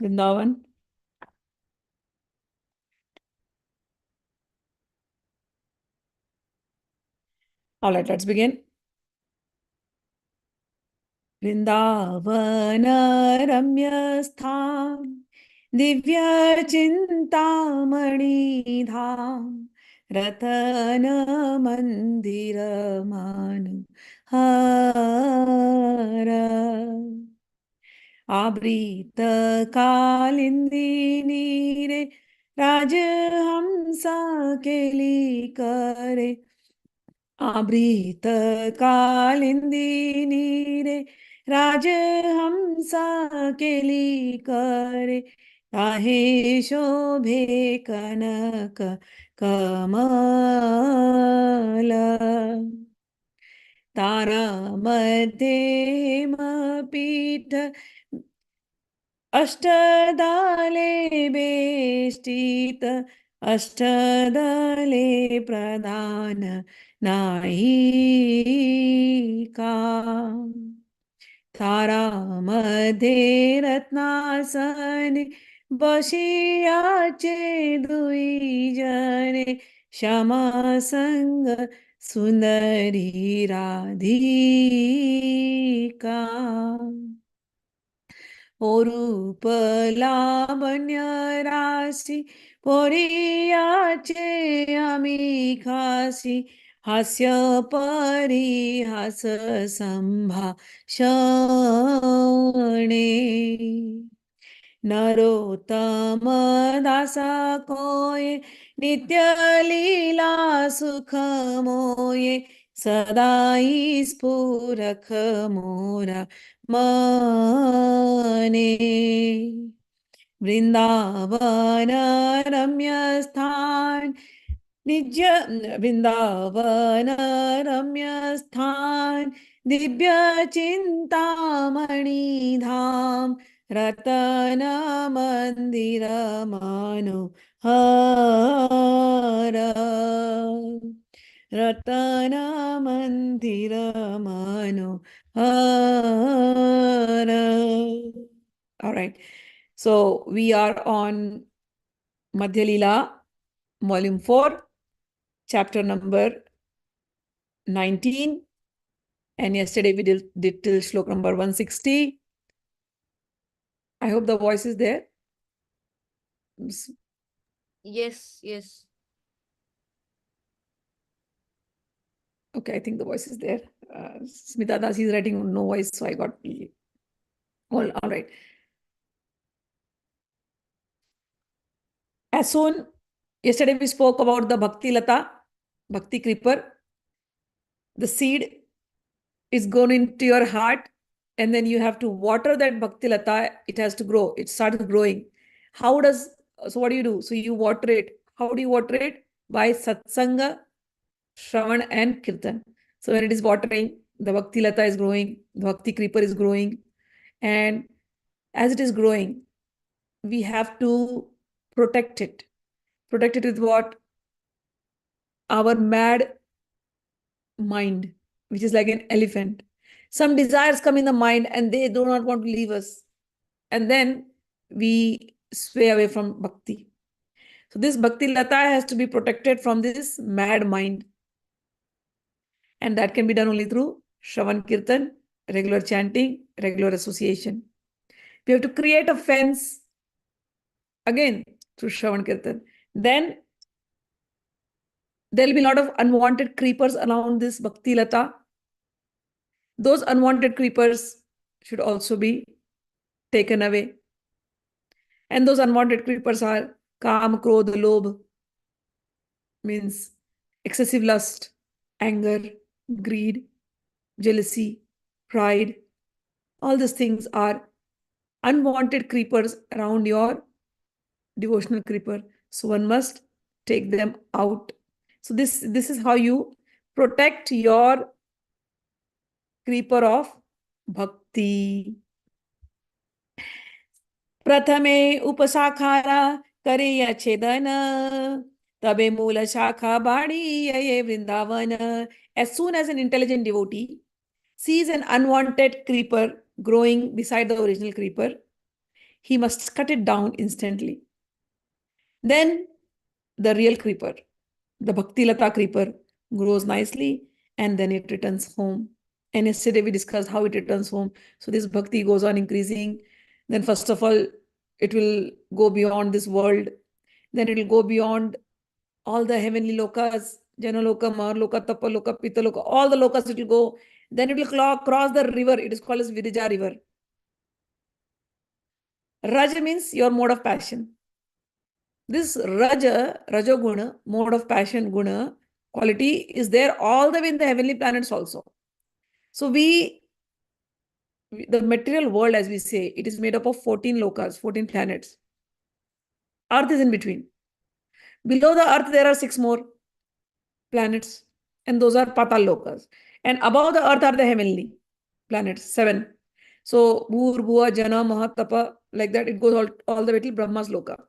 Vrindavan. All right, let's begin. Vrindavana ramya-sthāna dibya-cińtāmani dhāma ratana mandira manohara abrita kalindini re rajhamsa keli kare आभृत कालिंदिनी रे राजहंसा केली करे ताहे शोभे कनक कमल तारा मध्ये पीठ अष्टदले बेष्टित अष्टदले प्रधान नायिका तारा मध्ये रत्नासने बशियाचे दुईजने क्षमासंग सुंदरी राधिका रूप लावण्य राशी पोरियाचे आम्ही खासी हास्य परिहास संभाषणे नरोत्तम दासा कोये नित्य लीला सुख मोये सदाई स्फुरख मोरा मने वृंदावन रम्यस्थान नित्य वृंदावन रम्यस्थान दिव्य-चिंतामणि धाम रतन मंदिर मनोहर रतन मंदिर मनोहर. All right. So we are on Madhya-lila, volume 4, chapter number 19. And yesterday we did till shlok number 160. I hope the voice is there. Yes, yes. Okay, I think the voice is there. Smita Das is writing no voice, so I got all right. As soon, yesterday we spoke about the Bhakti Lata, Bhakti Creeper. The seed is grown into your heart, and then you have to water that Bhakti Lata. It has to grow. It starts growing. So what do you do? So you water it. How do you water it? By satsanga, Shravan and Kirtan. So when it is watering, the Bhakti Lata is growing, the Bhakti Creeper is growing. And as it is growing, we have to protect it. Protect it with what? Our mad mind, which is like an elephant. Some desires come in the mind and they do not want to leave us. And then we sway away from Bhakti. So this Bhakti Lata has to be protected from this mad mind. And that can be done only through Shravan Kirtan, regular chanting, regular association. We have to create a fence again through Shravan Kirtan. Then there will be a lot of unwanted creepers around this Bhakti Lata. Those unwanted creepers should also be taken away. And those unwanted creepers are Kam, Krodh, Lobh, means excessive lust, anger, greed, jealousy, pride. All these things are unwanted creepers around your devotional creeper. So one must take them out. So this is how you protect your creeper of bhakti. Prathame upasakara kareya chedana tabe mula shakha badi yaye vrindavana. As soon as an intelligent devotee sees an unwanted creeper growing beside the original creeper, he must cut it down instantly. Then the real creeper, the Bhakti Lata creeper, grows nicely and then it returns home. And yesterday we discussed how it returns home. So this bhakti goes on increasing. Then first of all, it will go beyond this world. Then it will go beyond all the heavenly lokas, Janaloka, Maharloka, Tapaloka, Pitaloka, all the lokas it will go. Then it will cross the river. It is called as Virija river. Raja means your mode of passion. This Rajoguna, mode of passion, guna, quality is there all the way in the heavenly planets also. So the material world, as we say, it is made up of 14 lokas, 14 planets. Earth is in between. Below the earth, there are 6 more planets, and those are Patal lokas. And above the earth are the heavenly planets, 7. So Bhur, Bhuva, Jana, Maha, Tapa, like that, it goes all the way till Brahma's loka.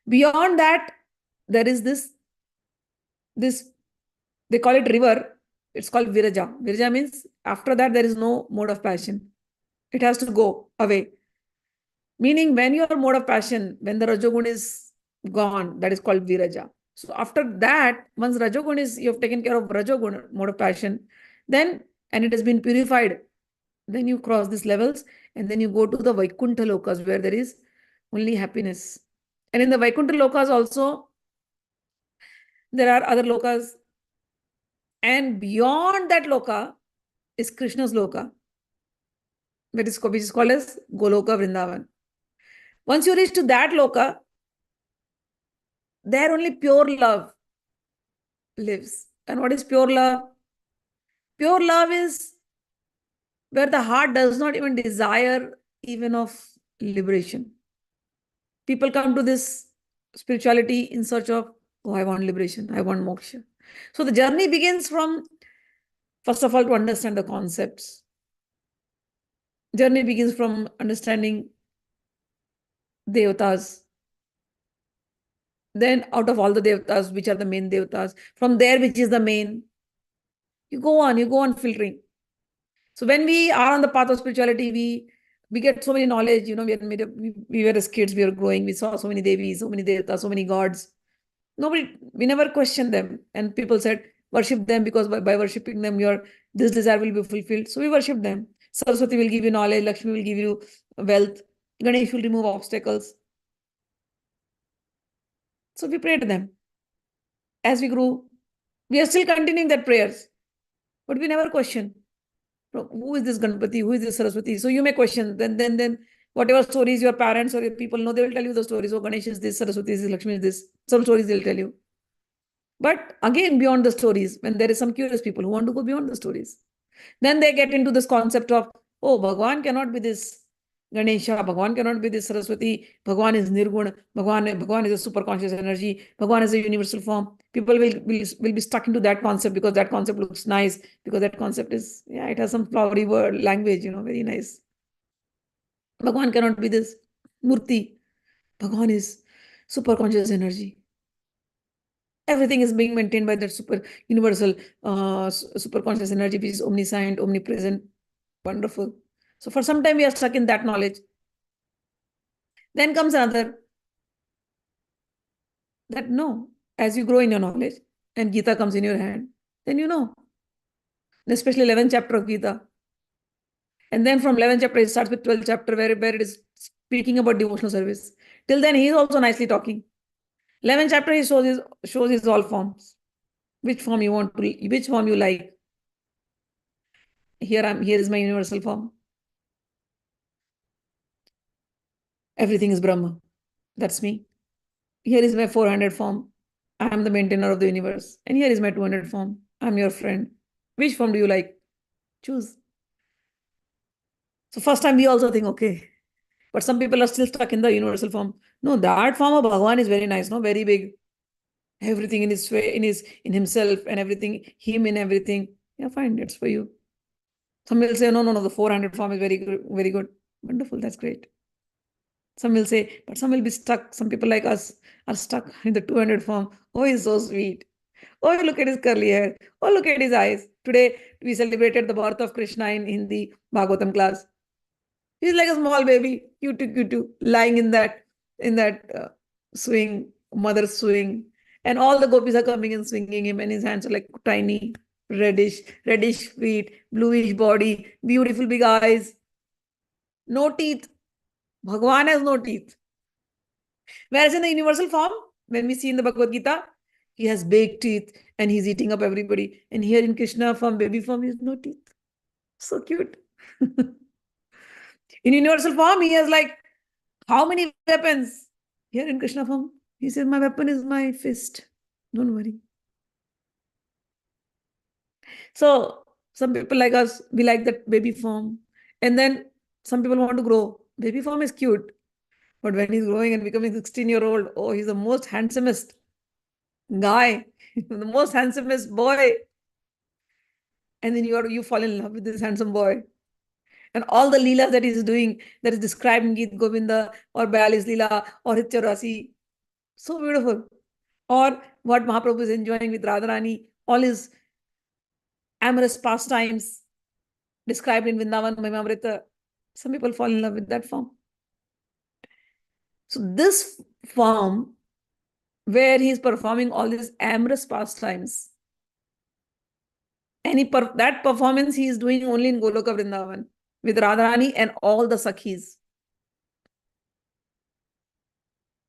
Beyond that, there is this, they call it river. It's called Viraja. Viraja means after that, there is no mode of passion. It has to go away. Meaning when your mode of passion, when the Rajogun is gone, that is called Viraja. So after that, once Rajogun is, you have taken care of Rajogun, mode of passion, then, and it has been purified, then you cross these levels and then you go to the Vaikuntha lokas where there is only happiness. And in the Vaikuntha lokas also, there are other lokas. And beyond that loka is Krishna's loka, which is called as Goloka Vrindavan. Once you reach to that loka, there only pure love lives. And what is pure love? Pure love is where the heart does not even desire even of liberation. People come to this spirituality in search of, oh, I want liberation, I want moksha. So the journey begins from, first of all, to understand the concepts. Journey begins from understanding devatas. Then out of all the devatas, which are the main devatas, from there, which is the main, you go on filtering. So when we are on the path of spirituality, we get so many knowledge, we were as kids, we were growing, we saw so many devis, so many devatas, so many gods. We never questioned them. And people said, worship them because by worshipping them, this desire will be fulfilled. So we worship them. Saraswati will give you knowledge, Lakshmi will give you wealth, Ganesh will remove obstacles. So we pray to them. As we grew, we are still continuing that prayers, but we never question. Who is this Ganpati? Who is this Saraswati? So you may question. Then whatever stories your parents or your people know, they will tell you the stories. Oh, Ganesh is this, Saraswati is this, Lakshmi is this. Some stories they'll tell you. But again, beyond the stories, when there is some curious people who want to go beyond the stories, then they get into this concept of, oh, Bhagwan cannot be this Ganesha, Bhagwan cannot be this Saraswati, Bhagwan is Nirguna, Bhagwan is a super conscious energy, Bhagwan is a universal form. People will be stuck into that concept because that concept looks nice, because that concept is, it has some flowery word, language, very nice. Bhagwan cannot be this Murti. Bhagwan is super conscious energy. Everything is being maintained by that super universal, super conscious energy, which is omniscient, omnipresent. Wonderful. So for some time, we are stuck in that knowledge. Then comes another, that no, as you grow in your knowledge and Gita comes in your hand, then you know. Especially 11th chapter of Gita. And then from 11th chapter, it starts with 12th chapter where it is speaking about devotional service. Till then, he is also nicely talking. 11th chapter, he shows his all forms. Which form you want to, which form you like. Here is my universal form. Everything is Brahma. That's me. Here is my 400 form. I am the maintainer of the universe. And here is my 200 form. I'm your friend. Which form do you like? Choose. So first time we also think, okay. But some people are still stuck in the universal form. No, that form of Bhagavan is very nice, no? Very big. Everything in his way, in himself and everything, him in everything. Yeah, fine, that's for you. Some will say, no, the 400 form is very good, very good. Wonderful, that's great. Some will say, but some will be stuck. Some people like us are stuck in the 200 form. Oh, he's so sweet. Oh, look at his curly hair. Oh, look at his eyes. Today, we celebrated the birth of Krishna in the Bhagavatam class. He's like a small baby, cute, lying in that swing, mother's swing, and all the gopis are coming and swinging him, and his hands are like tiny, reddish feet, bluish body, beautiful big eyes, no teeth. Bhagwan has no teeth. Whereas in the universal form, when we see in the Bhagavad Gita, he has big teeth and he's eating up everybody. And here in Krishna form, baby form, he has no teeth. So cute. In universal form, he has like how many weapons? Here in Krishna form, he says, my weapon is my fist. Don't worry. So some people like us, we like that baby form. And then some people want to grow. Baby form is cute. But when he's growing and becoming 16-year-old, oh, he's the most handsomest guy, the most handsomest boy. And then you fall in love with this handsome boy. And all the leelas that he's doing, that is described in Geet Govinda or Lila or Hitcharasi, so beautiful. Or what Mahaprabhu is enjoying with Radharani, all his amorous pastimes described in Vrindavan Mahimamrita. Some people fall in love with that form. So this form, where he's performing all these amorous pastimes, and that performance he is doing only in Goloka Vrindavan with Radharani and all the Sakhis.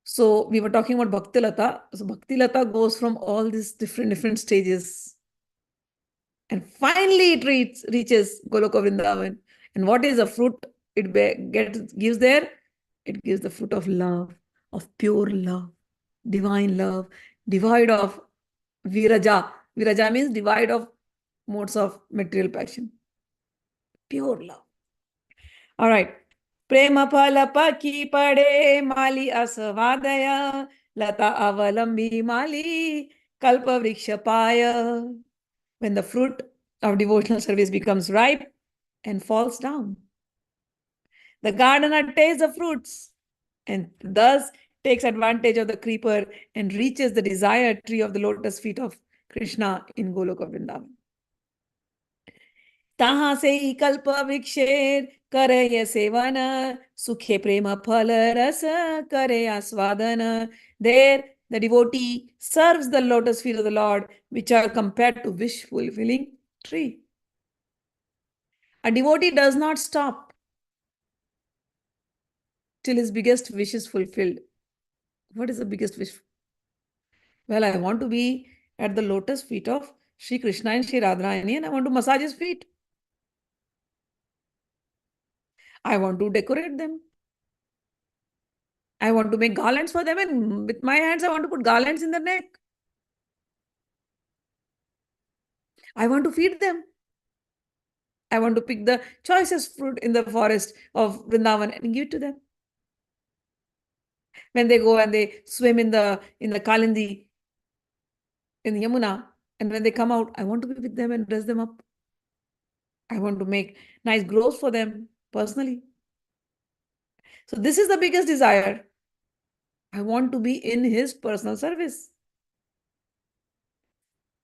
So we were talking about Bhakti Lata. So Bhakti Lata goes from all these different stages. And finally it reaches Goloka Vrindavan. And what is the fruit it gives there? It gives the fruit of love, of pure love, divine love, devoid of viraja. Viraja means devoid of modes of material passion. Pure love. All right. Prema phala paki pade mali asvadaya lata avalambi mali kalpa vriksha paya. When the fruit of devotional service becomes ripe and falls down, the gardener tastes the fruits and thus takes advantage of the creeper and reaches the desired tree of the lotus feet of Krishna in Goloka Vrindavan. तहाँ से ही कल्प वृक्षेर करे ये seven सुखे प्रेम फल रस करे आस्वादन. There the devotee serves the lotus feet of the Lord, which are compared to wish fulfilling tree. A devotee does not stop till his biggest wish is fulfilled. What is the biggest wish? Well, I want to be at the lotus feet of Sri Krishna and Sri Radharani, and I want to massage his feet. I want to decorate them. I want to make garlands for them, and with my hands, I want to put garlands in their neck. I want to feed them. I want to pick the choicest fruit in the forest of Vrindavan and give it to them. When they go and they swim in the Kalindi, in the Yamuna, and when they come out, I want to be with them and dress them up. I want to make nice groves for them personally. So this is the biggest desire. I want to be in his personal service.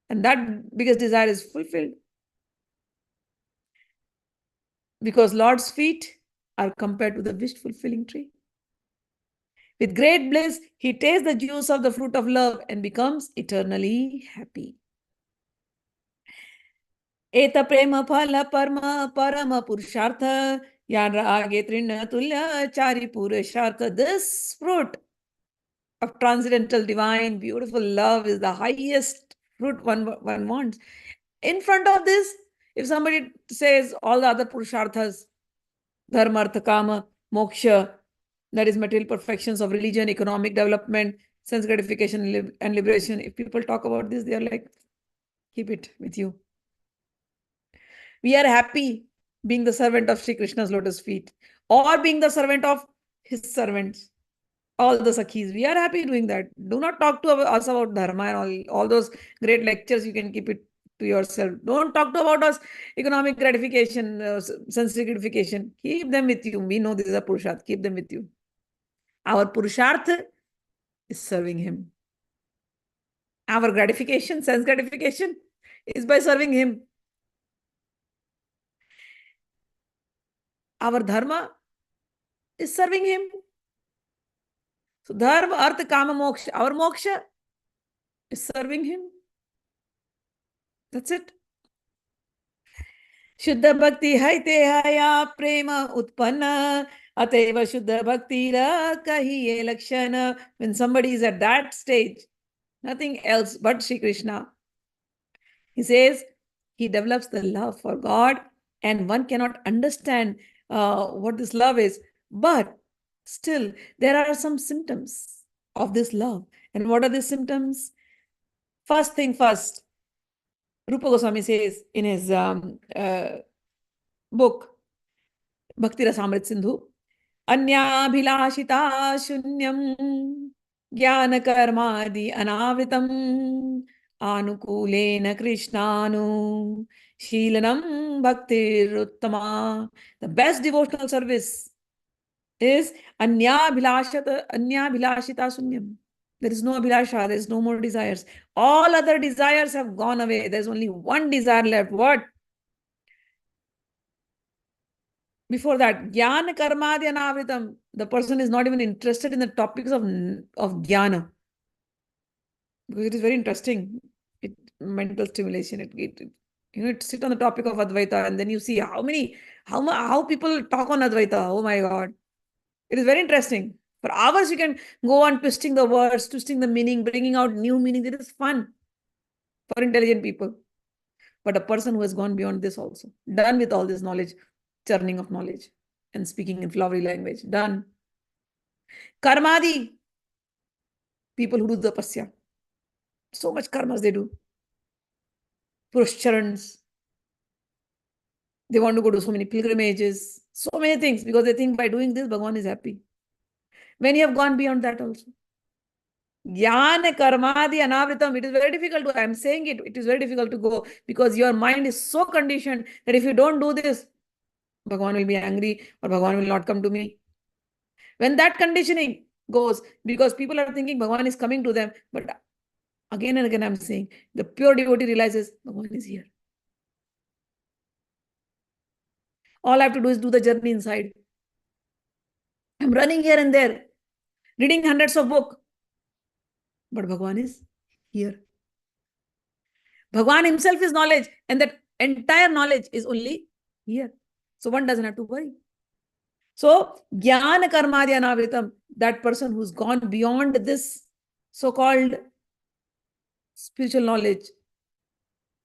And that biggest desire is fulfilled. Because Lord's feet are compared to the wish-fulfilling tree. With great bliss, he tastes the juice of the fruit of love and becomes eternally happy. Eta prema phala parma parama purushartha yara age trinna tulya chari purushartha. This fruit of transcendental, divine, beautiful love is the highest fruit one wants. In front of this, if somebody says all the other purusharthas, dharma, artha, kama, moksha, that is material perfections of religion, economic development, sense gratification and liberation, if people talk about this, they are like, keep it with you. We are happy being the servant of Sri Krishna's lotus feet or being the servant of his servants, all the Sakhis. We are happy doing that. Do not talk to us about dharma and all those great lectures. You can keep it to yourself. Don't talk about us economic gratification, sensory gratification. Keep them with you. We know this is a purusharth. Keep them with you. Our purusharth is serving him. Our gratification, sense gratification, is by serving him. Our dharma is serving him. So dharma, artha, kama, moksha. Our moksha is serving him. That's it. Shuddha bhakti haite haya prema utpanna ateva shuddha bhakti ra kahiye lakshana. When somebody is at that stage, nothing else but Sri Krishna. He says he develops the love for God, and one cannot understand what this love is. But still, there are some symptoms of this love. And what are the symptoms? First thing first, Rūpa Goswami says in his book, Bhakti Rasamrit Sindhu, Anyabhilashita shunyam jnana karmadi anavritam anukulena krishnanu shilanam bhaktiruttama. The best devotional service is anyabhilashita shunyam. There is no abhilasha, there is no more desires. All other desires have gone away. There is only one desire left. What? Before that, jnana karmadi anavritam. The person is not even interested in the topics of jnana. Because it is very interesting. Mental stimulation. It sit on the topic of Advaita, and then you see how people talk on Advaita. Oh my God. It is very interesting. For hours you can go on twisting the words, twisting the meaning, bringing out new meaning. It is fun for intelligent people. But a person who has gone beyond this also, done with all this knowledge, churning of knowledge and speaking in flowery language, done. Karmadi, people who do the tapasya. So much karmas they do. Purushcharans. They want to go to so many pilgrimages, so many things, because they think by doing this, Bhagavan is happy. When you have gone beyond that also. Jnana karmadi anavritam. It is very difficult to, I am saying it is very difficult to go, because your mind is so conditioned that if you don't do this, Bhagavan will be angry or Bhagavan will not come to me. When that conditioning goes, because people are thinking Bhagavan is coming to them, but again and again I am saying, the pure devotee realizes Bhagavan is here. All I have to do is do the journey inside. I'm running here and there, reading hundreds of books, but Bhagavan is here. Bhagavan himself is knowledge, and that entire knowledge is only here. So one doesn't have to worry. So, jnana karmadi anavritam, that person who's gone beyond this so-called spiritual knowledge,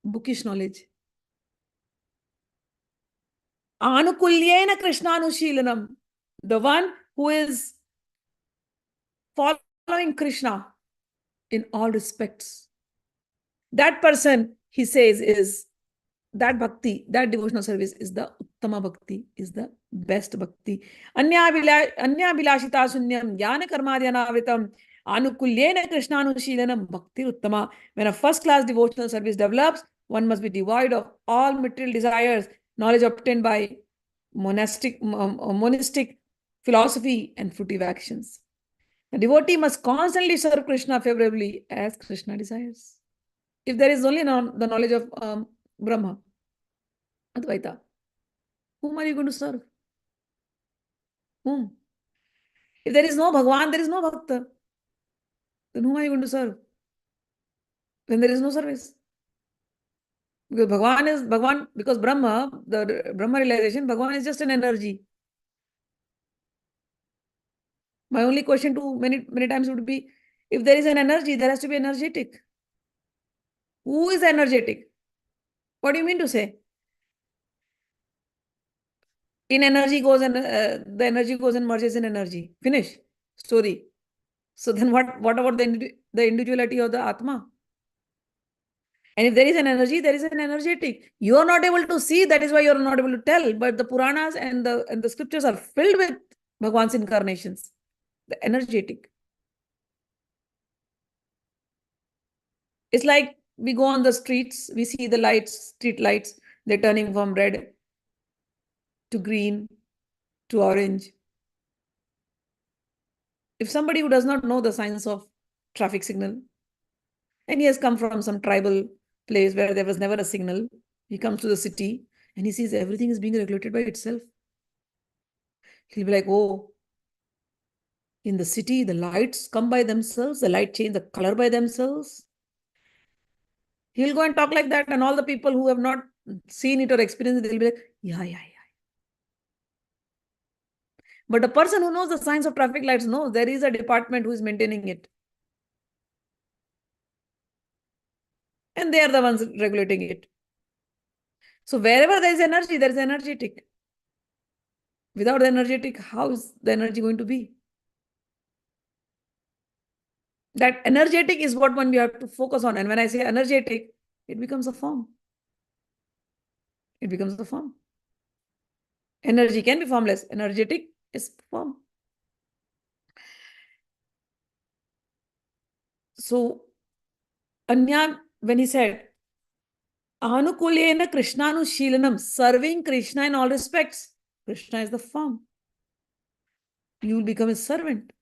bookish knowledge. Anukulyena krishnanushilanam, the one who is following Krishna in all respects. That person, he says, is that bhakti, that devotional service is the uttama bhakti, is the best bhakti. Anyabhilashita sunyam jnana karmadi anavritam anukulyena krishnanushilanam bhakti uttama. When a first-class devotional service develops, one must be devoid of all material desires, knowledge obtained by monistic philosophy and fruitive actions. The devotee must constantly serve Krishna favorably as Krishna desires. If there is only the knowledge of Brahma, Advaita, whom are you going to serve? Whom? If there is no Bhagavan, there is no Bhakta. Then whom are you going to serve? When there is no service. Because Bhagavan, because Brahma, the Brahma realization, Bhagavan is just an energy. My only question to many times would be, if there is an energy, there has to be energetic. Who is energetic? What do you mean to say? In energy goes and the energy goes and merges in energy. Finish. Story. So then what about the individuality of the Atma? And if there is an energy, there is an energetic. You are not able to see, that is why you are not able to tell. But the Puranas and the scriptures are filled with Bhagavan's incarnations. The energetic. It's like we go on the streets, we see the lights, street lights, they're turning from red to green to orange. If somebody who does not know the science of traffic signal, and he has come from some tribal place where there was never a signal, he comes to the city and he sees everything is being regulated by itself. He'll be like, oh, In the city, the lights come by themselves, the light change the color by themselves. He'll go and talk like that, and all the people who have not seen it or experienced it, they'll be like, yeah, yeah, yeah. But the person who knows the science of traffic lights knows there is a department who is maintaining it. And they are the ones regulating it. So wherever there is energy, there is energetic. Without the energetic, how is the energy going to be? That energetic is what one we have to focus on. And when I say energetic, it becomes a form. It becomes a form. Energy can be formless. Energetic is form. So Anya, when he said, Anukulena Krishnanushilanam, serving Krishna in all respects. Krishna is the form. You will become a servant.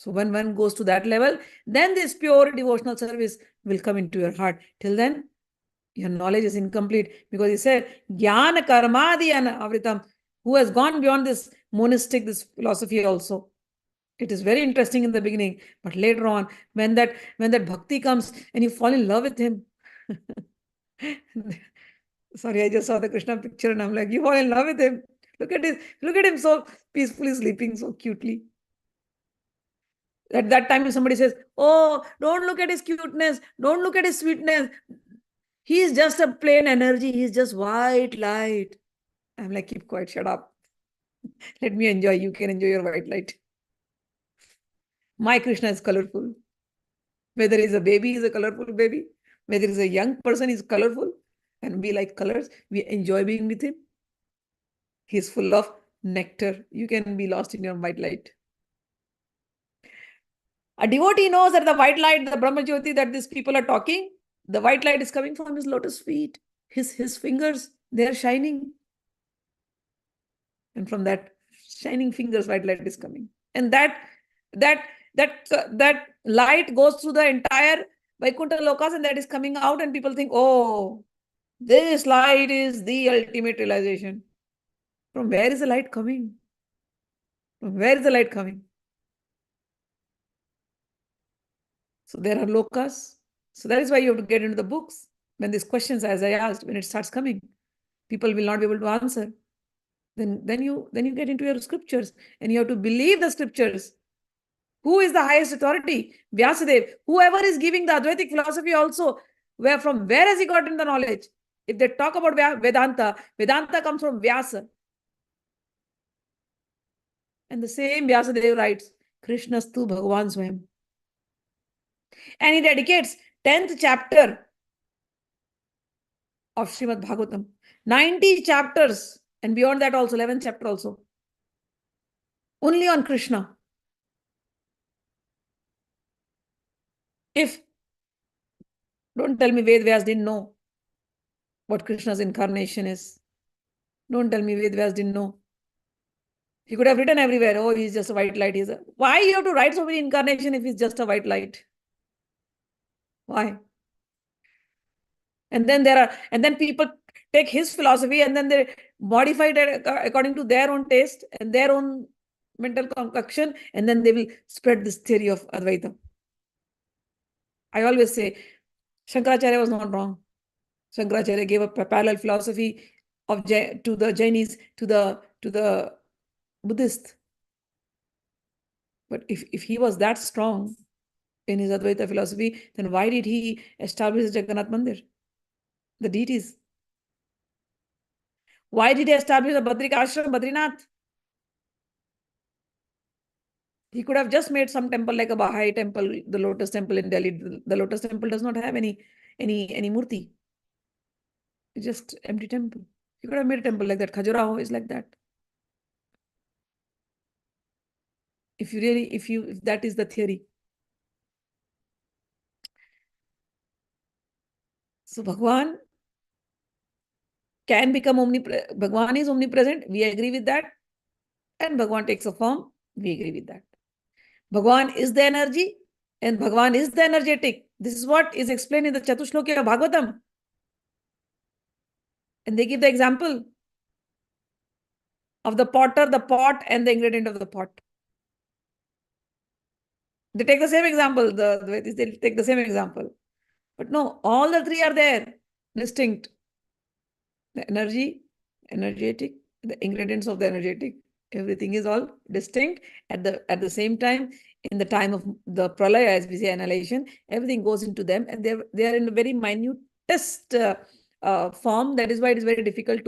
So when one goes to that level, then this pure devotional service will come into your heart. Till then, your knowledge is incomplete, because he said, Jnana karmadi avritam, who has gone beyond this monistic, this philosophy also. It is very interesting in the beginning, but later on, when that bhakti comes and you fall in love with him. Sorry, I just saw the Krishna picture and I'm like, you fall in love with him. Look at him so peacefully sleeping so cutely. At that time, if somebody says, oh, don't look at his cuteness, don't look at his sweetness, he is just a plain energy, he is just white light. I'm like, keep quiet, shut up. Let me enjoy. You can enjoy your white light. My Krishna is colorful. Whether he's a baby, he's a colorful baby. Whether he's a young person, he's colorful. And we like colors. We enjoy being with him. He's full of nectar. You can be lost in your white light. A devotee knows that the white light, the Bramha Jyoti that these people are talking, the white light is coming from his lotus feet. His fingers, they are shining. And from that shining fingers, white light is coming. And that light goes through the entire Vaikuntha lokas, and that is coming out, and people think, oh, this light is the ultimate realization. From where is the light coming? From where is the light coming? So there are lokas. So that is why you have to get into the books. When these questions, as I asked, when it starts coming, people will not be able to answer. Then you get into your scriptures, and you have to believe the scriptures. Who is the highest authority? Vyasadeva. Whoever is giving the Advaitic philosophy also, from where has he gotten the knowledge? If they talk about Vedanta, Vedanta comes from Vyasa. And the same Vyasadeva writes, Krishnastu Bhagavan Swayam. And he dedicates 10th chapter of Srimad Bhagavatam. 90 chapters, and beyond that also, 11th chapter also. Only on Krishna. Don't tell me Ved Vyas didn't know what Krishna's incarnation is. Don't tell me Ved Vyas didn't know. He could have written everywhere, oh, he's just a white light. Why you have to write so many incarnation if he's just a white light? Why? And then people take his philosophy and then they modify it according to their own taste and their own mental concoction, and then they will spread this theory of Advaita. I always say, Shankaracharya was not wrong. Shankaracharya gave a parallel philosophy to the Jainis, to the Buddhist. But if he was that strong in his Advaita philosophy, then why did he establish the Jagannath Mandir, the deities? Why did he establish the Badrika Ashram, Badrinath? He could have just made some temple like a Baha'i temple, the Lotus Temple in Delhi. The Lotus Temple does not have any murti. It's just empty temple. He could have made a temple like that. Khajuraho is like that. If that is the theory. So Bhagwan can become omnipresent. Bhagwan is omnipresent. We agree with that. And Bhagwan takes a form. We agree with that. Bhagwan is the energy and Bhagwan is the energetic. This is what is explained in the Chatushloki of Bhagavatam. And they give the example of the potter, the pot, and the ingredient of the pot. They take the same example. The Vedis, they take the same example. But no, all the three are there, distinct. The energy, energetic, the ingredients of the energetic, everything is all distinct. At the same time, in the time of the pralaya, as we say, annihilation, everything goes into them, and they are in a very minutest form. That is why it is very difficult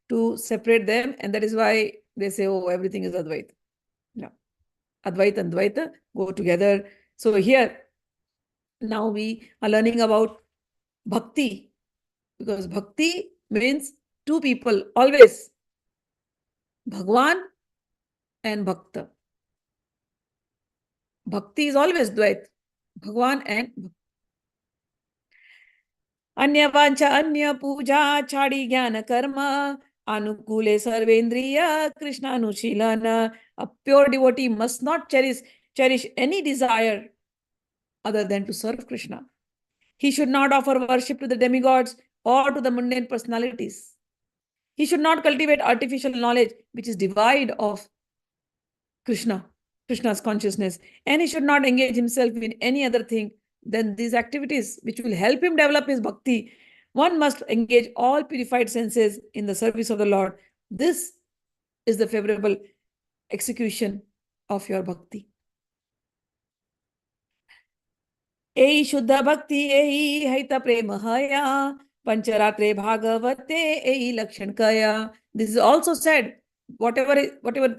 to separate them, and that is why they say, oh, everything is Advaita. No, Advaita and Dvaita go together. So here, now we are learning about bhakti, because bhakti means two people always, Bhagwan and Bhakta. Bhakti is always Dvait, Bhagwan and Bhakta. Anya vancha anya puja chadi jnana karma anukule sarvendriya Krishna anushilana. A pure devotee must not cherish any desire other than to serve Krishna. He should not offer worship to the demigods or to the mundane personalities. He should not cultivate artificial knowledge which is devoid of Krishna's consciousness, and he should not engage himself in any other thing than these activities which will help him develop his bhakti. One must engage all purified senses in the service of the Lord. This is the favorable execution of your bhakti. Ei Shuddha Bhakti, Ei Haita Prema Haya, Pancharatre Bhagavate, Ei Lakshan Kaya. This is also said, whatever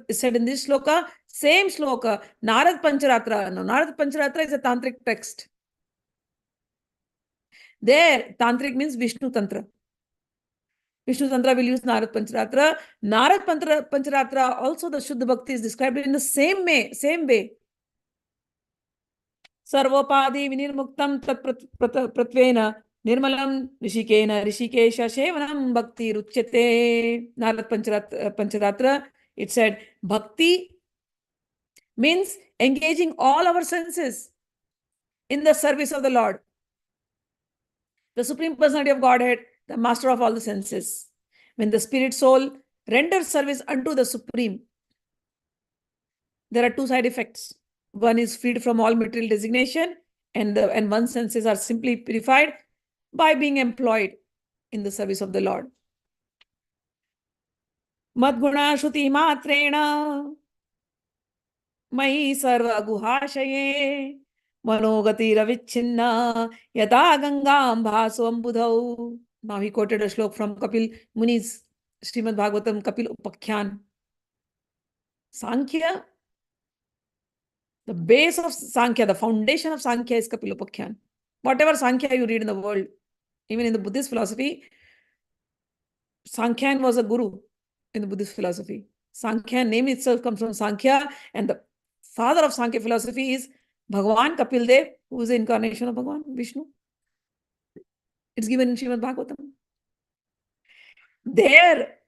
is said in this sloka, same sloka, Narad Pancharatra. No, Narad Pancharatra is a tantric text. There, tantric means Vishnu Tantra. Vishnu Tantra will use Narad Pancharatra. Narad Pancharatra, also the Shuddha Bhakti is described in the same way. Sarvopadi vinirmuktam tat pratvena nirmalam rishikena rishikesha shevanam bhakti ruchyate. Narad Pancharatra, it said bhakti means engaging all our senses in the service of the Lord, the Supreme Personality of Godhead, the master of all the senses. When the spirit soul renders service unto the Supreme, there are two side effects. One is freed from all material designation, and one's senses are simply purified by being employed in the service of the Lord. Madguna Shruti Matrena Mai Sarva Guhashaye Manogati Ravichinna Yata Gangam Bhasvam Budhau. Now he quoted a slok from Kapil Muni's Srimad Bhagavatam Kapil Upakhyan. Sankhya, the base of Sankhya, the foundation of Sankhya is Kapil Upakhyan. Whatever Sankhya you read in the world, even in the Buddhist philosophy, Sankhyan was a guru in the Buddhist philosophy. Sankhya name itself comes from Sankhya, and the father of Sankhya philosophy is Bhagavan Kapil Dev, who is the incarnation of Bhagavan Vishnu. It's given in Srimad Bhagavatam. There,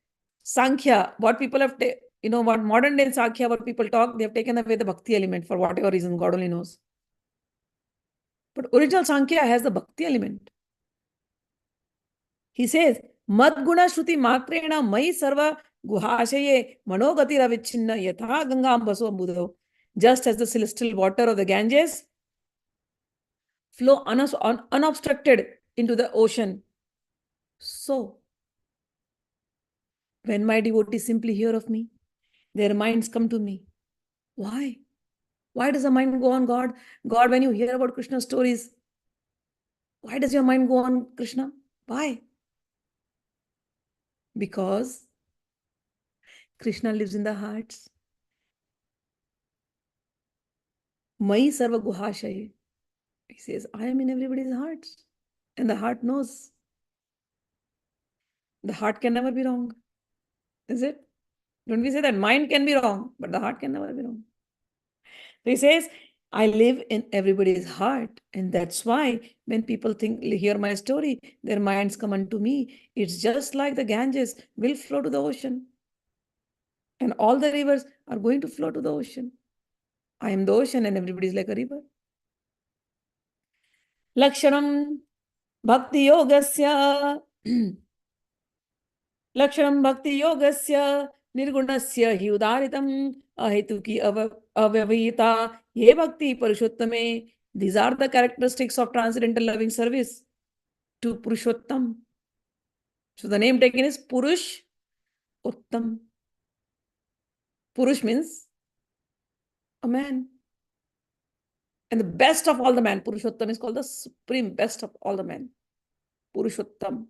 Sankhya, what people have what modern day Sankhya, what people talk, they have taken away the bhakti element for whatever reason, God only knows. But original Sankhya has the bhakti element. He says, Madguna Shruti Matrena Mai Sarva Guhashaye Manogati Ravichinna Yatha Gangam Baso Budho. Just as the celestial water of the Ganges flow unobstructed into the ocean, so when my devotees simply hear of me, their minds come to me. Why? Why does the mind go on God? God, when you hear about Krishna stories, why does your mind go on Krishna? Why? Because Krishna lives in the hearts. Mai Sarva Guhashaye. He says, I am in everybody's hearts. And the heart knows. The heart can never be wrong. Is it? Don't we say that mind can be wrong, but the heart can never be wrong? So he says, I live in everybody's heart. And that's why when people hear my story, their minds come unto me. It's just like the Ganges will flow to the ocean. And all the rivers are going to flow to the ocean. I am the ocean and everybody is like a river. Lakshanam Bhakti Yogasya Lakshanam Bhakti Yogasya Nirgunasya hi udaritam ahetuki avyavahita ye bhakti parushottame. These are the characteristics of transcendental loving service to Purushottam. So the name taken is Purush Uttam. Purush means a man. And the best of all the man, Purushottam is called the supreme best of all the men. Purushottam.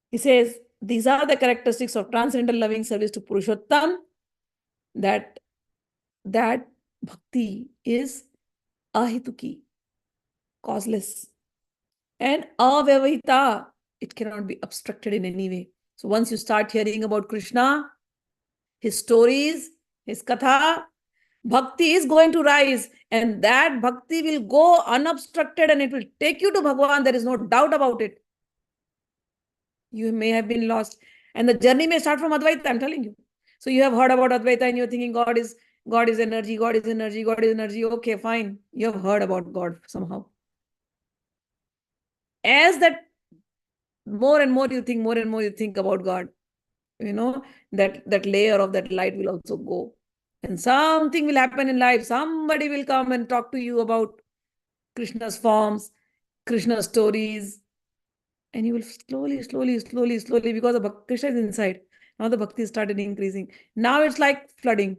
He says, these are the characteristics of transcendental loving service to Purushottam, that bhakti is ahituki, causeless, and avyavahita, it cannot be obstructed in any way. So once you start hearing about Krishna, his stories, his katha, bhakti is going to rise, and that bhakti will go unobstructed and it will take you to Bhagavan. There is no doubt about it. You may have been lost, and the journey may start from Advaita, I'm telling you. So you have heard about Advaita and you're thinking God is energy, God is energy, God is energy. Okay, fine. You have heard about God somehow. As that more and more you think about God, that layer of that light will also go. And something will happen in life. Somebody will come and talk to you about Krishna's forms, Krishna's stories. And you will slowly, because the Krishna is inside. Now the bhakti started increasing. Now it's like flooding.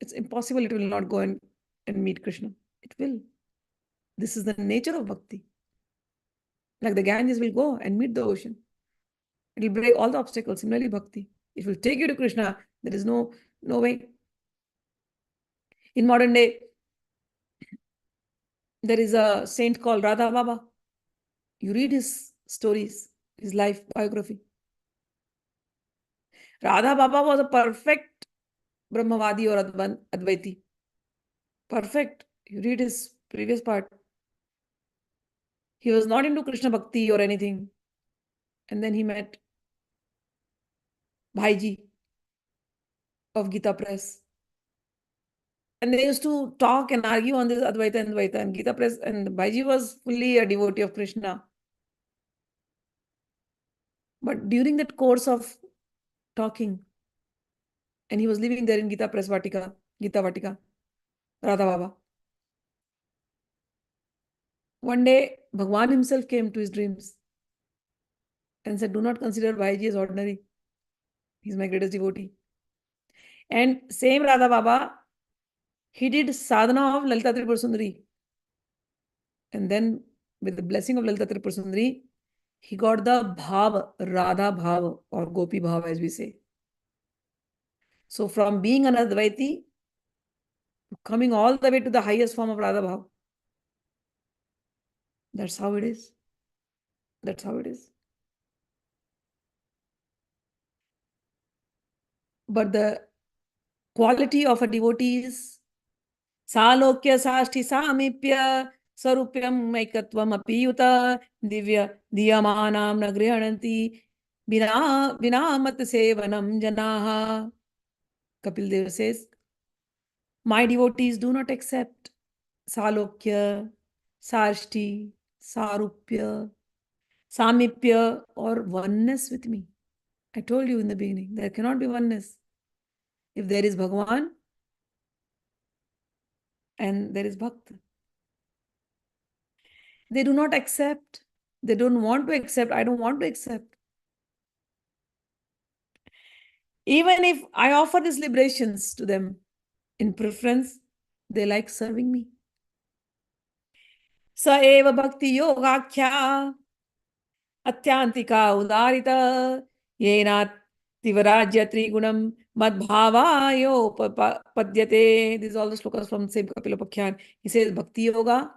It's impossible it will not go and meet Krishna. It will. This is the nature of bhakti. Like the Ganges will go and meet the ocean. It will break all the obstacles. Similarly, bhakti. It will take you to Krishna. There is no way. In modern day, there is a saint called Radha Baba. You read his stories, his life biography. Radha Baba was a perfect Brahmavadi or Advaiti. Perfect. You read his previous part. He was not into Krishna Bhakti or anything. And then he met Bhaiji of Gita Press. And they used to talk and argue on this Advaita and Dvaita. And Gita Press, and Bhaiji was fully a devotee of Krishna. But during that course of talking, and he was living there in Gita Press Vatika, Gita Vatika, Radha Baba. One day, Bhagwan himself came to his dreams and said, do not consider Bhaiji as ordinary. He's my greatest devotee. And same Radha Baba, he did sadhana of Lalita Tripura Sundari. And then with the blessing of Lalita Tripura Sundari, he got the bhav, Radha bhav, or Gopi bhav as we say. So from being an Advaiti, coming all the way to the highest form of Radha bhav. That's how it is. That's how it is. But the quality of a devotee is Salokya Sashti Samipya Sarupyam Maikatvam Apiyuta Dibya-cińtāman Nagrihananti Vinamat Sevanam Janaha. Kapil Dev says, my devotees do not accept Salokya, Sashti, Sarupya, Samipya, or oneness with me. I told you in the beginning, there cannot be oneness. If there is Bhagavan and there is Bhakta. They do not accept. They don't want to accept. I don't want to accept. Even if I offer these liberations to them in preference, they like serving me. Sa eva bhakti yogakhya atyantika udarita yenat tivarajya trigunam madbhavayo padyate. These are all the slokas from same Kapil Upakhyan. He says bhakti yoga,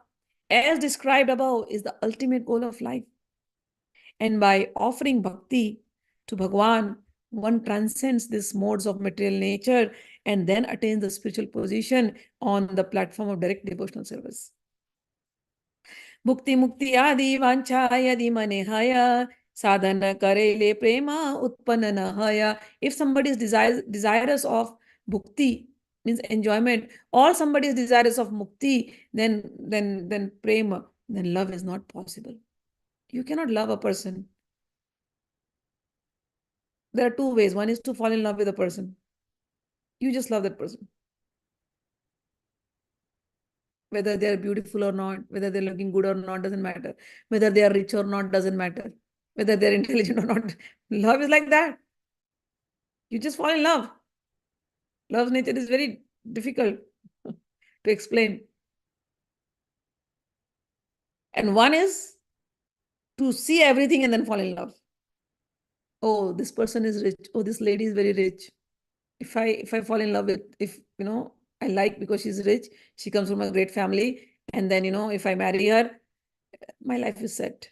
as described above, is the ultimate goal of life. And by offering bhakti to Bhagwan, one transcends these modes of material nature and then attains the spiritual position on the platform of direct devotional service. Bhukti mukti adi vancha yadi manehaya sadhana karele prema utpananahaya. If somebody is desirous of bhukti, means enjoyment, or somebody is desirous of mukti, then prema, then love is not possible. You cannot love a person There are two ways. One is to fall in love with a person. You just love that person. Whether they are beautiful or not, whether they're looking good or not, doesn't matter. Whether they are rich or not, doesn't matter. Whether they're intelligent or not. Love is like that. You just fall in love. Love's nature is very difficult to explain. And one is to see everything and then fall in love. Oh, this person is rich. Oh, this lady is very rich. If I fall in love with, if I like because she's rich, she comes from a great family, and then if I marry her, my life is set.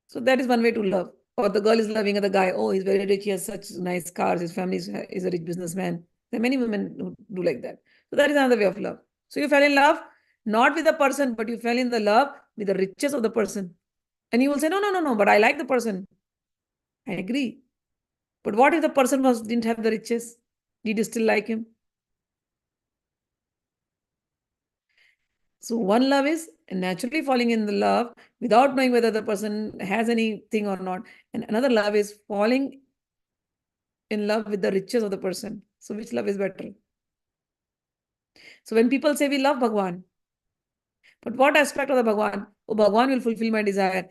So that is one way to love. Or the girl is loving the guy. Oh, he's very rich. He has such nice cars. His family is a rich businessman. There are many women who do like that. So that is another way of love. So you fell in love not with the person, but you fell in the love with the riches of the person. And you will say, no, no, no, no, but I like the person. I agree. But what if the person didn't have the riches? Did you still like him? So one love is naturally falling in the love without knowing whether the person has anything or not. And another love is falling in love with the riches of the person. So which love is better? So when people say we love Bhagwan, but what aspect of the Bhagwan? Oh, Bhagwan will fulfill my desire.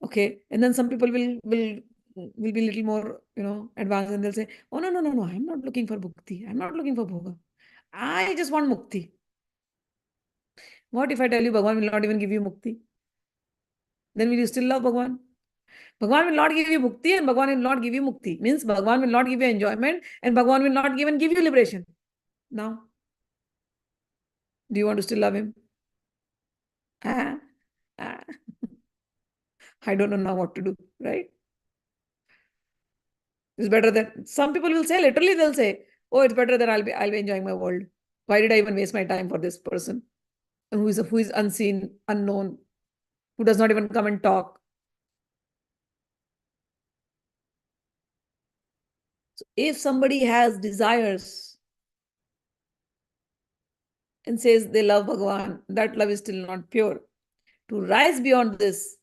Okay. And then some people will be a little more, advanced, and they'll say, oh, no, no, no, no, I'm not looking for bhakti. I'm not looking for bhoga. I just want mukti. What if I tell you Bhagwan will not even give you mukti? Then will you still love Bhagwan? Bhagwan will not give you mukti and Bhagwan will not give you mukti. Means Bhagwan will not give you enjoyment and Bhagwan will not even give you liberation. Now, do you want to still love him? Ah, ah. I don't know now what to do, right? It's better than some people will say, literally they'll say, oh, it's better than I'll be enjoying my world. Why did I even waste my time for this person who is unseen, unknown, who does not even come and talk? So if somebody has desires and says they love Bhagavan, that love is still not pure. To rise beyond this,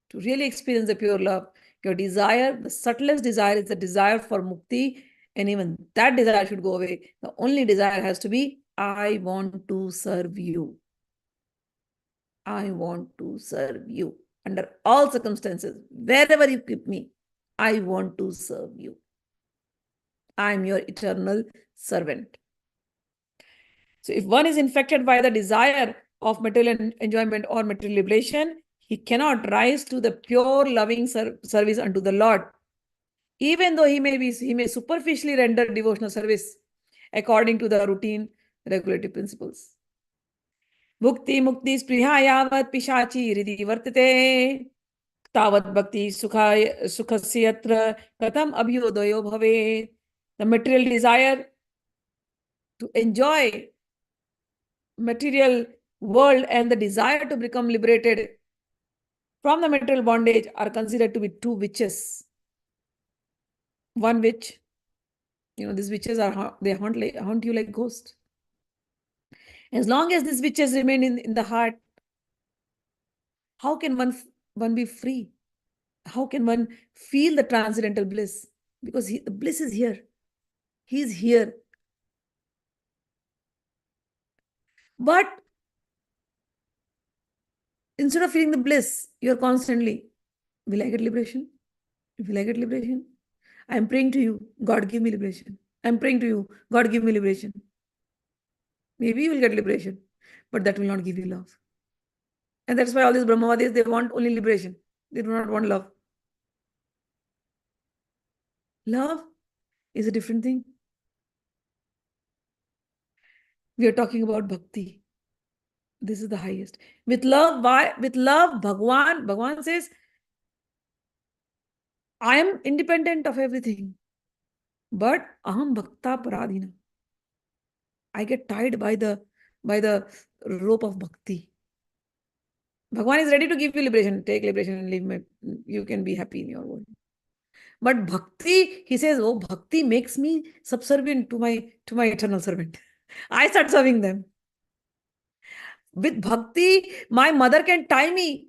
to really experience the pure love, your desire, the subtlest desire is the desire for mukti, and even that desire should go away. The only desire has to be, I want to serve you. I want to serve you. Under all circumstances, wherever you keep me, I want to serve you. I am your eternal servant. So if one is infected by the desire of material enjoyment or material liberation, he cannot rise to the pure loving service unto the Lord. Even though he may superficially render devotional service according to the routine regulative principles. Bhukti mukti spriha yavat pishachi hridhi vartate tavat bhakti sukhasya yatra katam abhyodayo bhave. The material desire to enjoy material world and the desire to become liberated from the material bondage are considered to be two witches. One witch, these witches they haunt you like ghosts. As long as these witches remain in the heart, how can one be free? How can one feel the transcendental bliss? Because the bliss is here. He is here. But instead of feeling the bliss, you're constantly, will I get liberation? Will I get liberation? I'm praying to you, God, give me liberation. I'm praying to you, God, give me liberation. Maybe you will get liberation, but that will not give you love. And that's why all these Brahmavadis, they want only liberation. They do not want love. Love is a different thing. We are talking about bhakti. This is the highest. With love, why? With love, Bhagwan says, I am independent of everything. But aham bhakta paradhina. I get tied by the rope of bhakti. Bhagwan is ready to give you liberation. Take liberation and live. You can be happy in your world. But bhakti, he says, oh, bhakti makes me subservient to my eternal servant. I start serving them. With bhakti, my mother can tie me.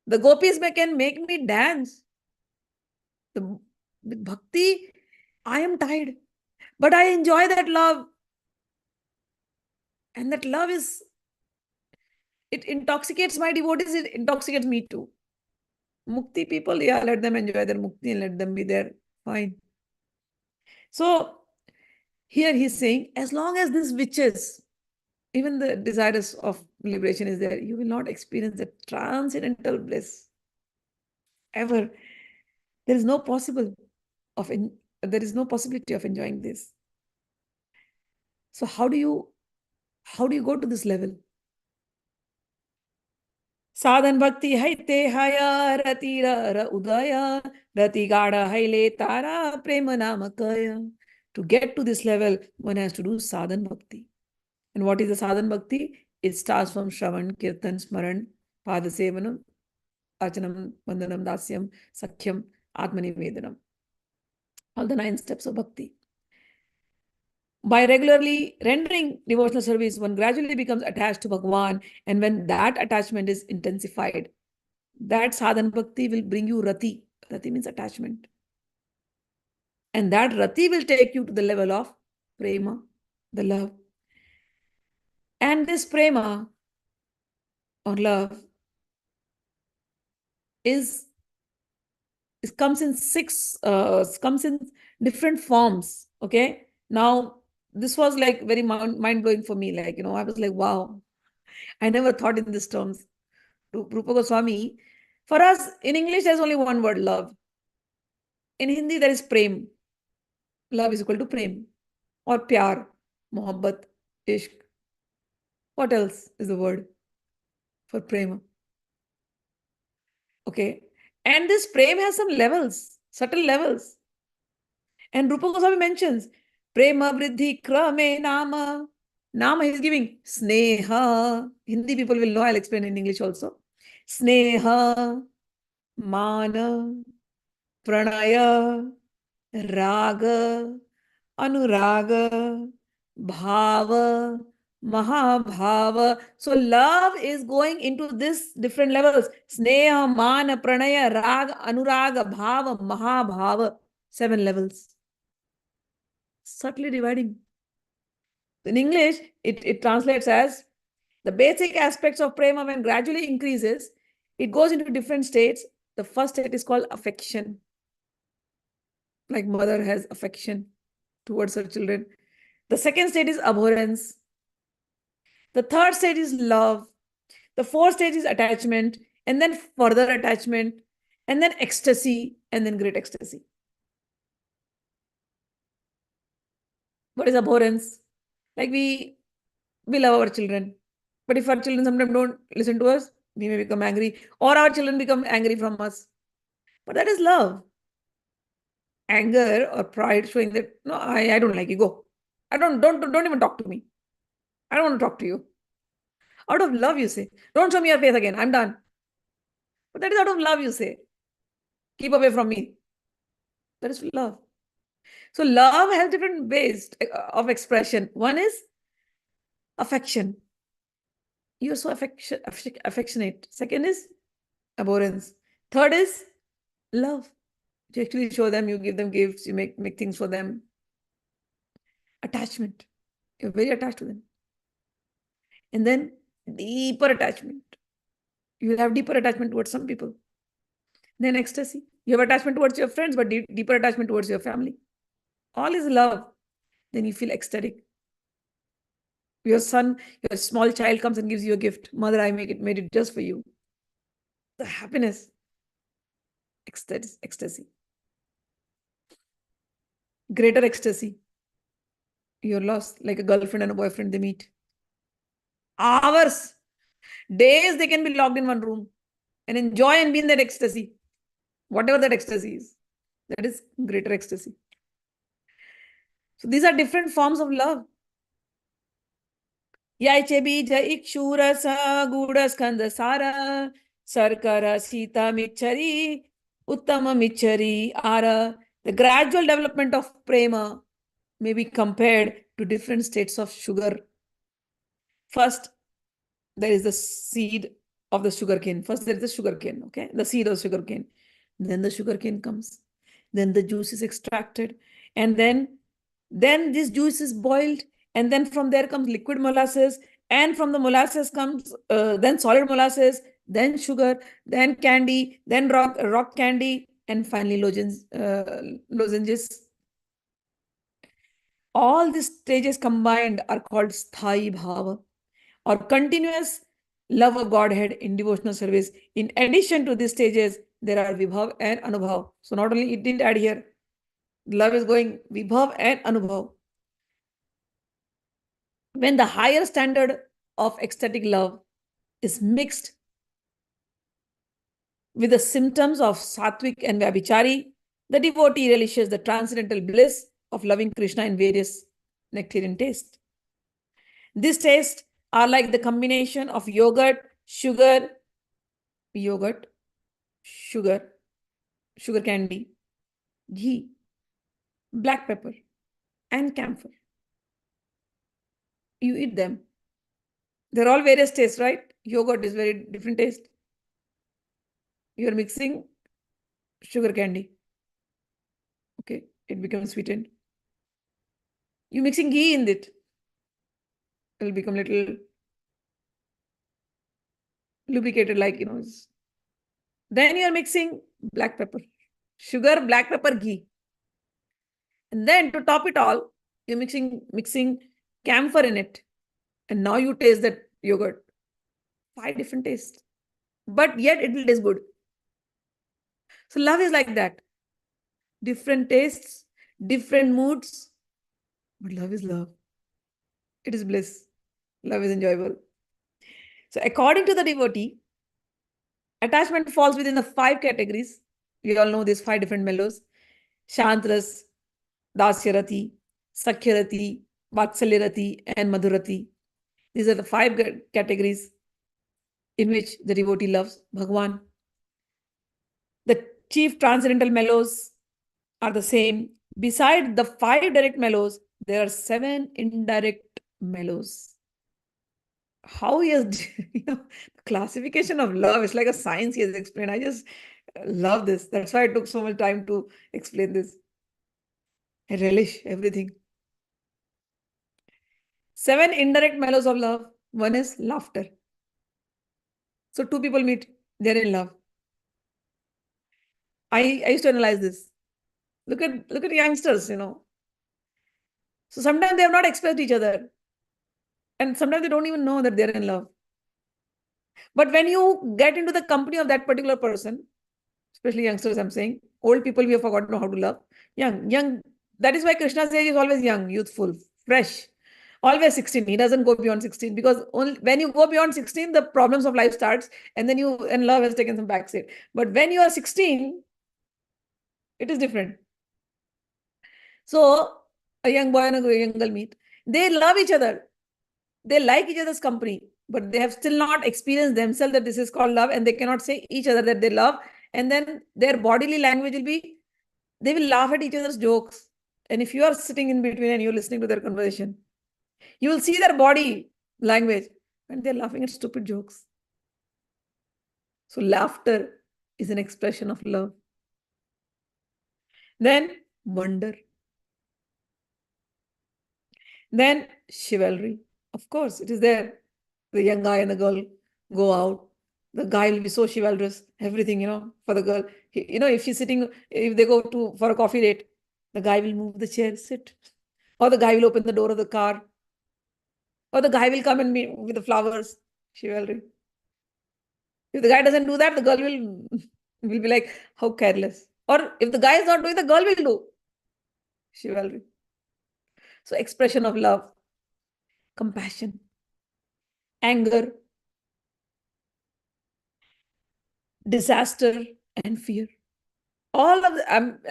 The gopis can make me dance. With bhakti, I am tired, but I enjoy that love. And that love it intoxicates my devotees, it intoxicates me too. Mukti people, yeah, let them enjoy their mukti and let them be there. Fine. So here he's saying, as long as this witches, even the desirous of liberation is there, you will not experience the transcendental bliss ever. There is no possible there is no possibility of enjoying this. So how do you go to this level? Sadhan bhakti haite haya rati ra udaya rati gada haile tara prema namakaya. To get to this level, one has to do sadhan bhakti. And what is the sadhan bhakti? It starts from Shravan, Kirtan, Smaran, Padasevanam, Achanam, Vandanam, Dasyam, Sakhyam, Atmanivedanam. All the 9 steps of bhakti. By regularly rendering devotional service, one gradually becomes attached to Bhagavan. And when that attachment is intensified, that sadhan bhakti will bring you rati. Rati means attachment. And that rati will take you to the level of prema, the love. And this prema or love comes in different forms. Okay. Now, this was like very mind-blowing for me. Like, I was like, wow, I never thought in these terms. Rūpa Goswami, for us, in English, there's only one word, love. In Hindi, there is prem. Love is equal to prem. Or pyar, mohabbat, ishq. What else is the word for prema? Okay. And this prem has some levels, subtle levels. And Rūpa Goswami mentions, prema vriddhi krame nama. Nama he is giving sneha. Hindi people will know, I'll explain in English also. Sneha, mana, pranaya, raga, anuraga, bhava, mahabhava. So love is going into this different levels. Sneha, mana, pranaya, raga, anuraga, bhava, mahabhava. 7 levels. Subtly dividing. In English, it translates as the basic aspects of prema when gradually increases, it goes into different states. The first state is called affection. Like mother has affection towards her children. The second state is abhorrence. The third stage is love. The fourth stage is attachment, and then further attachment, and then ecstasy, and then great ecstasy. What is abhorrence? Like we love our children, but if our children sometimes don't listen to us, we may become angry, or our children become angry from us. But that is love. Anger or pride showing that, no, I don't like you, go. Don't even talk to me. I don't want to talk to you. Out of love, you say, don't show me your face again, I'm done. But that is out of love, you say, keep away from me. That is love. So love has different ways of expression. One is affection. You're so affectionate. Second is abhorrence. Third is love. You actually show them, you give them gifts, you make things for them. Attachment. You're very attached to them. And then deeper attachment. You will have deeper attachment towards some people. Then ecstasy. You have attachment towards your friends, but deeper attachment towards your family. All is love. Then you feel ecstatic. Your son, your small child comes and gives you a gift. Mother, I made it just for you. The happiness. Ecstasy. Greater ecstasy. You're lost, like a girlfriend and a boyfriend, they meet. Hours, days they can be locked in one room and enjoy and be in that ecstasy. Whatever that ecstasy is. That is greater ecstasy. So these are different forms of love. Yaiche bija ikshurasa gudaskanda sara sarkara sita michari uttama michari ara. The gradual development of prema may be compared to different states of sugar. First, there is the seed of the sugarcane. First, there is the sugarcane, okay? The seed of sugarcane. Then the sugarcane comes. Then the juice is extracted, and then this juice is boiled, and then from there comes liquid molasses, and from the molasses comes then solid molasses, then sugar, then candy, then rock candy, and finally lozenges. All these stages combined are called sthai bhava, or continuous love of Godhead in devotional service. In addition to these stages, there are vibhav and anubhav. So not only it didn't add here, love is going vibhav and anubhav. When the higher standard of ecstatic love is mixed with the symptoms of sattvic and vyabhichari, the devotee relishes the transcendental bliss of loving Krishna in various nectarian tastes. These tastes are like the combination of yogurt, sugar candy, ghee, black pepper, and camphor. You eat them. They're all various tastes, right? Yogurt is very different taste. You're mixing sugar candy. Okay, it becomes sweetened. You're mixing ghee in it. It'll become little lubricated, like, Then you're mixing black pepper, sugar, black pepper, ghee. And then to top it all, you're mixing camphor in it. And now you taste that yogurt. 5 different tastes. But yet it will taste good. So love is like that. Different tastes, different moods. But love is love. It is bliss. Love is enjoyable. So according to the devotee, attachment falls within the 5 categories. We all know these 5 different mellows. Shantras, Dasyarati, Sakhyarati, Vatsalyarati, and Madhurati. These are the 5 categories in which the devotee loves Bhagwan. The chief transcendental mellows are the same. Beside the 5 direct mellows, there are 7 indirect mellows. How he has, classification of love, it's like a science he has explained. I just love this. That's why I took so much time to explain this. I relish everything. 7 indirect mellows of love. One is laughter. So 2 people meet, they're in love. I used to analyze this. Look at youngsters, So sometimes they have not expressed each other. And sometimes they don't even know that they're in love. But when you get into the company of that particular person, especially youngsters, I'm saying, old people, we have forgotten how to love. Young. That is why Krishna's age is always young, youthful, fresh. Always 16. He doesn't go beyond 16 because only when you go beyond 16, the problems of life starts, and then love has taken some backseat. But when you are 16, it is different. So a young boy and a young girl meet. They love each other. They like each other's company, but they have still not experienced themselves that this is called love, and they cannot say each other that they love. And then their bodily language will be, they will laugh at each other's jokes. And if you are sitting in between and you're listening to their conversation, you will see their body language, and they're laughing at stupid jokes. So laughter is an expression of love. Then wonder. Then chivalry. Of course, it is there. The young guy and the girl go out. The guy will be so chivalrous, everything, for the girl. If they go for a coffee date, the guy will move the chair, sit. Or the guy will open the door of the car. Or the guy will come and meet with the flowers. Chivalry. If the guy doesn't do that, the girl will be like, how careless. Or if the guy is not doing, the girl will do. Chivalry. So expression of love, compassion, anger, disaster, and fear. All of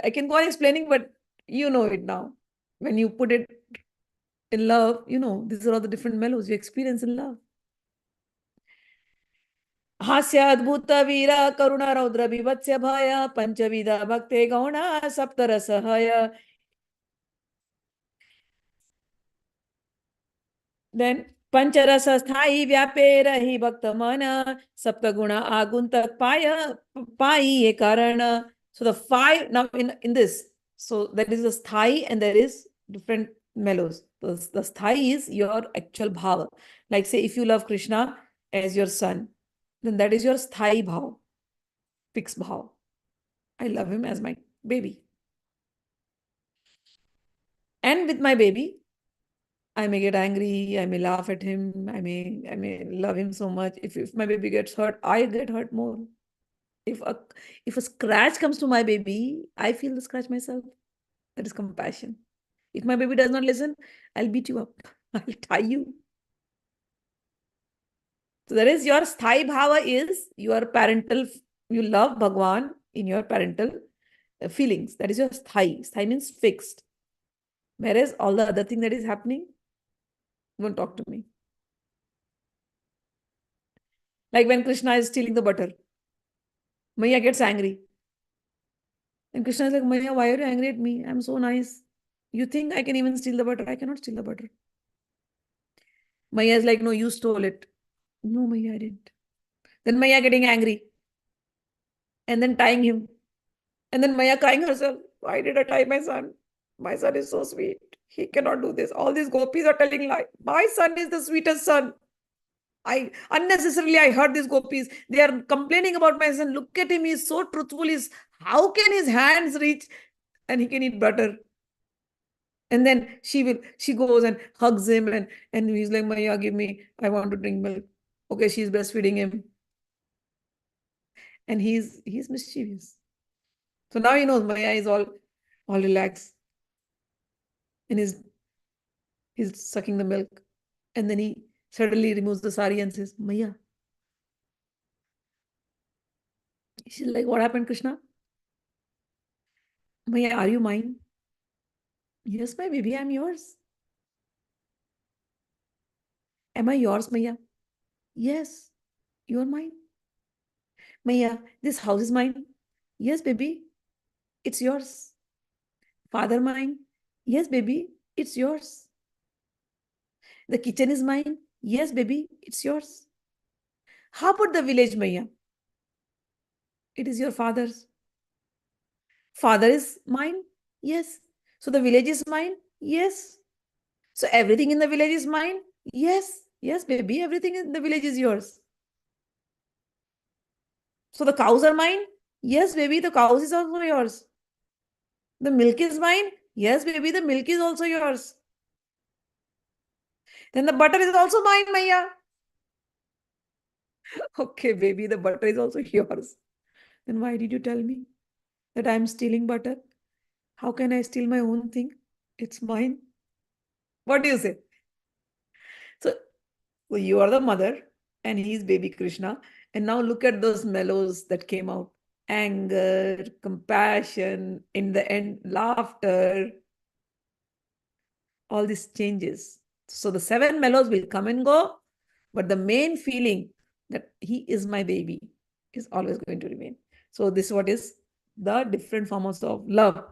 I can go on explaining, but you know it now. When you put it in love, these are all the different mellows you experience in love. Hasya, Adbhuta, Veera, Karuna, Raudra, Bhivatsya, Bhaya, Panchavida, Bhakte, Gauna, Saptarasahaya. Then Pancharasa Sthai Vyape Rahi Bhaktamana Saptaguna Aguntak Paya Pai Karana So the five, now in this, so there is a sthai and there is different mellows. The sthai is your actual bhava. Like say, if you love Krishna as your son, then that is your sthai bhava, fixed bhava. I love him as my baby. And with my baby, I may get angry, I may laugh at him, I may love him so much. If my baby gets hurt, I get hurt more. If a scratch comes to my baby, I feel the scratch myself. That is compassion. If my baby does not listen, I'll beat you up. I'll tie you. So there is your sthai bhava is your parental, you love Bhagwan in your parental feelings. That is your sthai. Sthai means fixed. Whereas all the other thing that is happening, won't talk to me. Like when Krishna is stealing the butter, Maya gets angry. And Krishna is like, Maya, why are you angry at me? I'm so nice. You think I can even steal the butter? I cannot steal the butter. Maya is like, no, you stole it. No, Maya, I didn't. Then Maya getting angry. And then tying him. And then Maya crying herself. Why did I tie my son? My son is so sweet. He cannot do this. All these gopis are telling lie. My son is the sweetest son. I heard these gopis. They are complaining about my son. Look at him. He's so truthful. How can his hands reach and he can eat butter? And then she goes and hugs him and he's like, Maya, give me, I want to drink milk. Okay, she's breastfeeding him. And he's mischievous. So now he knows Maya is all relaxed. And he's sucking the milk. And then he suddenly removes the sari and says, Maya. She's like, what happened, Krishna? Maya, are you mine? Yes, my baby, I'm yours. Am I yours, Maya? Yes, you're mine. Maya, this house is mine. Yes, baby, it's yours. Father mine. Yes, baby, it's yours. The kitchen is mine. Yes, baby, it's yours. How about the village, Maya? It is your father's. Father is mine. Yes. So the village is mine. Yes. So everything in the village is mine. Yes. Yes, baby, everything in the village is yours. So the cows are mine. Yes, baby, the cows is also yours. The milk is mine. Yes, baby, the milk is also yours. Then the butter is also mine, Maya. Okay, baby, the butter is also yours. Then why did you tell me that I'm stealing butter? How can I steal my own thing? It's mine. What do you say? So you are the mother and he's baby Krishna. And now look at those mellows that came out. Anger, compassion, in the end, laughter. All these changes. So the 7 mellows will come and go, but the main feeling that he is my baby is always going to remain. So this is what is the different forms of love.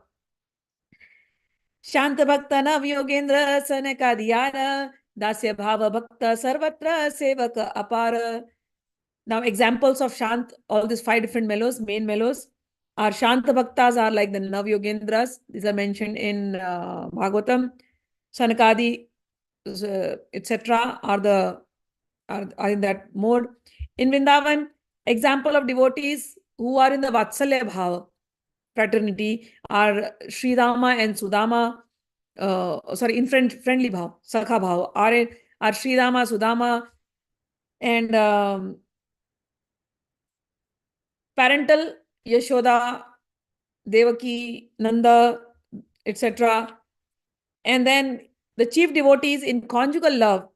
Shanta Bhakta Navyogendra Sanakadiyana Dasya Bhava Bhakta Sarvatra Sevaka Apara. Now examples of Shant, all these 5 different mellows, main mellows, are Shanta Bhaktas are like the Navyogendras. These are mentioned in Bhagavatam. Sanakadi, etc. are in that mode. In Vrindavan, example of devotees who are in the Vatsalya Bhava fraternity are Sri Rama and Sudama. In friendly Bhava, Sakha Bhava are Sri Rama, Sudama, and parental Yashoda, Devaki, Nanda, etc. And then the chief devotees in conjugal love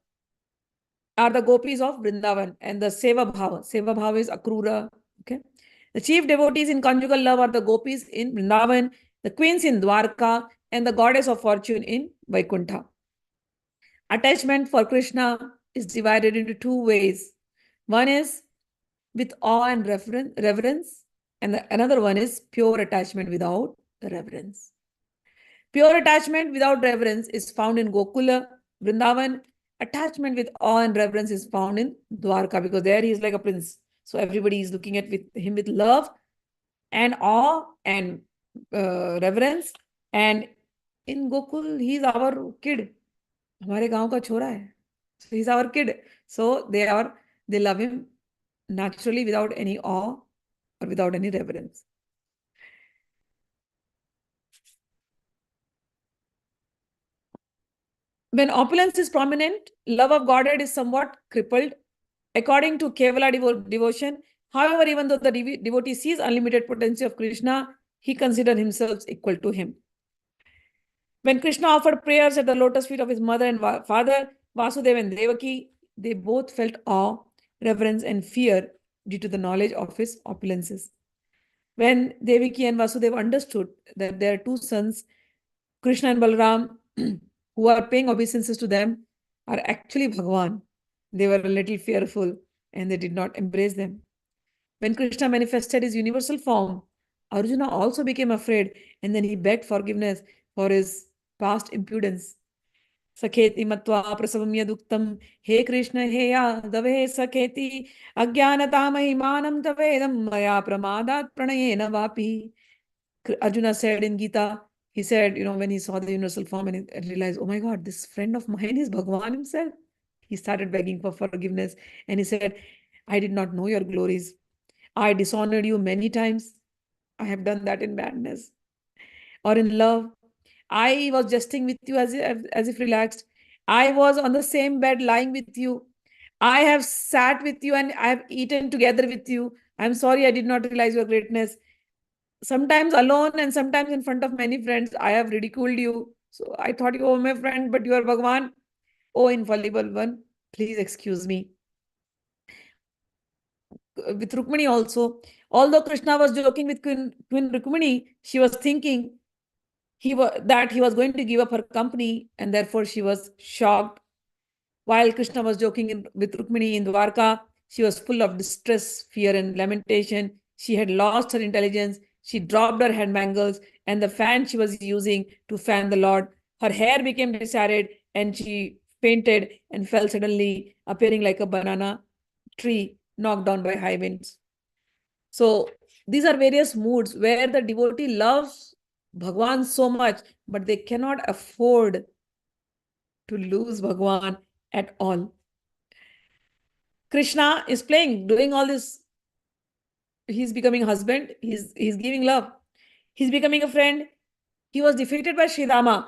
are the gopis of Vrindavan and the Seva Bhava. Seva Bhava is Akrura. Okay. The chief devotees in conjugal love are the gopis in Vrindavan, the queens in Dwarka, and the goddess of fortune in Vaikuntha. Attachment for Krishna is divided into 2 ways. One is with awe and reverence, and another one is pure attachment without reverence. Pure attachment without reverence is found in Gokula, Vrindavan. Attachment with awe and reverence is found in Dwarka, because there he is like a prince. So everybody is looking at him with love and awe and reverence. And in Gokul, he's our kid. हमारे गांव का छोरा है. So he's our kid. So they love him naturally without any awe or without any reverence. When opulence is prominent, love of Godhead is somewhat crippled. According to Kevala devotion, however, even though the devotee sees unlimited potency of Krishna, he considers himself equal to him. When Krishna offered prayers at the lotus feet of his mother and father, Vasudeva and Devaki, they both felt awe, reverence, and fear due to the knowledge of his opulences. When Devaki and Vasudeva understood that their two sons, Krishna and Balaram, who are paying obeisances to them, are actually Bhagavan, they were a little fearful and they did not embrace them. When Krishna manifested his universal form, Arjuna also became afraid and then he begged forgiveness for his past impudence. Sakheti matva prasavam yaduktam he Krishna he yadave sakheti ajnanatamahimanam tavedam maya pramadat pranayena vapi. Arjuna said in Gita, he said, when he saw the universal form and he realized, oh my God, this friend of mine is Bhagavan himself. He started begging for forgiveness and he said, I did not know your glories. I dishonored you many times. I have done that in madness or in love. I was jesting with you as if relaxed. I was on the same bed lying with you. I have sat with you and I have eaten together with you. I'm sorry I did not realize your greatness. Sometimes alone and sometimes in front of many friends, I have ridiculed you. So I thought you were my friend, but you are Bhagavan. Oh, infallible one, please excuse me. With Rukmini also, although Krishna was joking with Queen Rukmini, she was thinking that he was going to give up her company, and therefore she was shocked. While Krishna was joking with Rukmini in Dwarka, she was full of distress, fear, and lamentation. She had lost her intelligence. She dropped her head bangles and the fan she was using to fan the Lord. Her hair became disarrayed and she fainted and fell suddenly, appearing like a banana tree knocked down by high winds. So these are various moods where the devotee loves Bhagwan so much, but they cannot afford to lose Bhagwan at all. Krishna is playing, doing all this. He's becoming a husband. He's giving love. He's becoming a friend. He was defeated by Sridama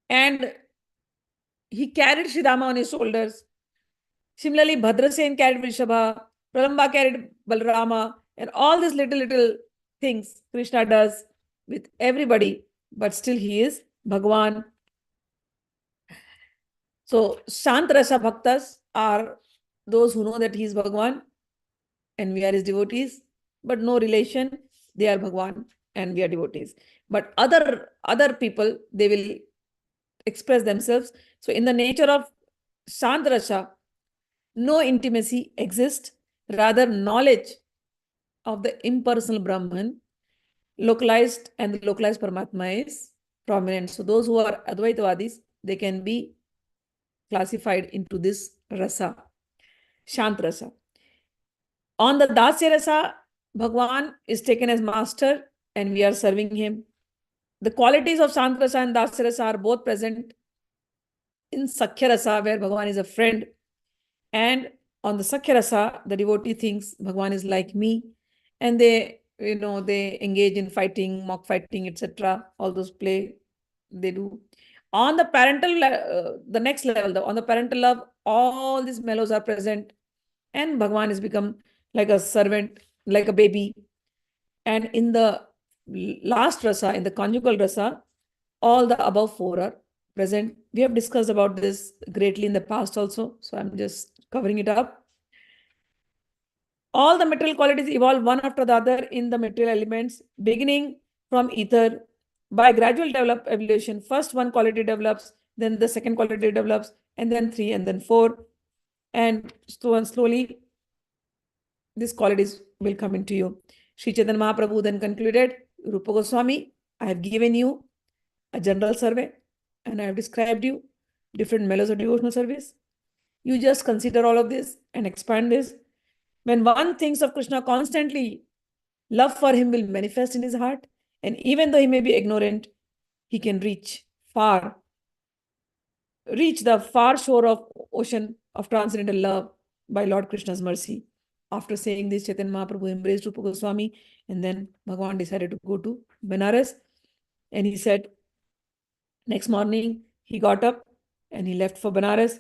and he carried Sridama on his shoulders. Similarly, Bhadrasen carried Vrishabha, Pralamba carried Balarama, and all these little things Krishna does with everybody, but still he is Bhagwan. So, Shantarasa Bhaktas are those who know that he is Bhagwan and we are his devotees, but no relation, they are Bhagwan and we are devotees. But other people, they will express themselves. So, in the nature of Shantarasa, no intimacy exists, rather knowledge of the impersonal Brahman, localized, and the localized Paramatma is prominent. So those who are Advaitavadis, they can be classified into this rasa, Shant rasa. On the Dasya rasa, Bhagwan is taken as master and we are serving him. The qualities of Shant rasa and Dasya rasa are both present in Sakhya rasa, where Bhagwan is a friend. And on the Sakhya rasa, the devotee thinks Bhagwan is like me, and they engage in fighting, mock fighting, etc. All those play they do. On the parental, the next level, on the parental love, all these mellows are present, and Bhagwan has become like a servant, like a baby. And in the last rasa, in the conjugal rasa, all the above four are present. We have discussed about this greatly in the past also, so I'm just covering it up. All the material qualities evolve one after the other in the material elements, beginning from ether. By gradual evolution, first one quality develops, then the second quality develops, and then 3, and then 4. And slowly, these qualities will come into you. Sri Chaitanya Mahaprabhu then concluded, Rūpa Gosvāmī, I have given you a general survey, and I have described you different mellows of devotional service. You just consider all of this and expand this. When one thinks of Krishna constantly, Love for him will manifest in his heart. And even though he may be ignorant, he can reach the far shore of ocean of transcendental love by Lord Krishna's mercy. After saying this, Chaitanya Mahaprabhu embraced Rūpa Goswami, and then Bhagavan decided to go to Benares. And he said, next morning, he got up and he left for Benares.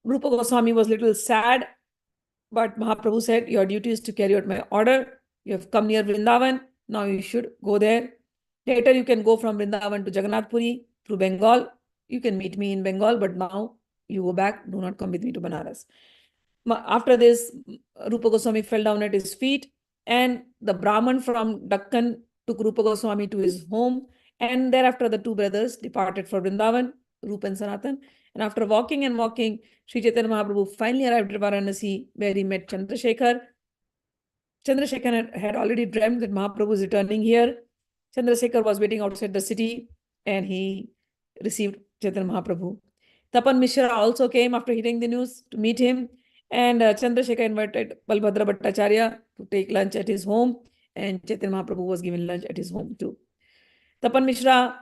Rūpa Goswami was a little sad, but Mahaprabhu said, your duty is to carry out my order. You have come near Vrindavan. Now you should go there. Later, you can go from Vrindavan to Jagannath Puri through Bengal. You can meet me in Bengal, but now you go back. Do not come with me to Banaras. After this, Rūpa Goswami fell down at his feet, and the Brahman from Dakkan took Rūpa Goswami to his home. And thereafter, the two brothers departed for Vrindavan, Rūpa and Sanatan. And after walking and walking, Sri Chaitanya Mahaprabhu finally arrived at Varanasi, where he met Chandrasekhar. Chandrasekhar had already dreamt that Mahaprabhu is returning here. Chandrasekhar was waiting outside the city, and he received Chaitanya Mahaprabhu. Tapan Mishra also came after hearing the news to meet him, and Chandrasekhar invited Balbhadra Bhattacharya to take lunch at his home, and Chaitanya Mahaprabhu was given lunch at his home too. Tapan Mishra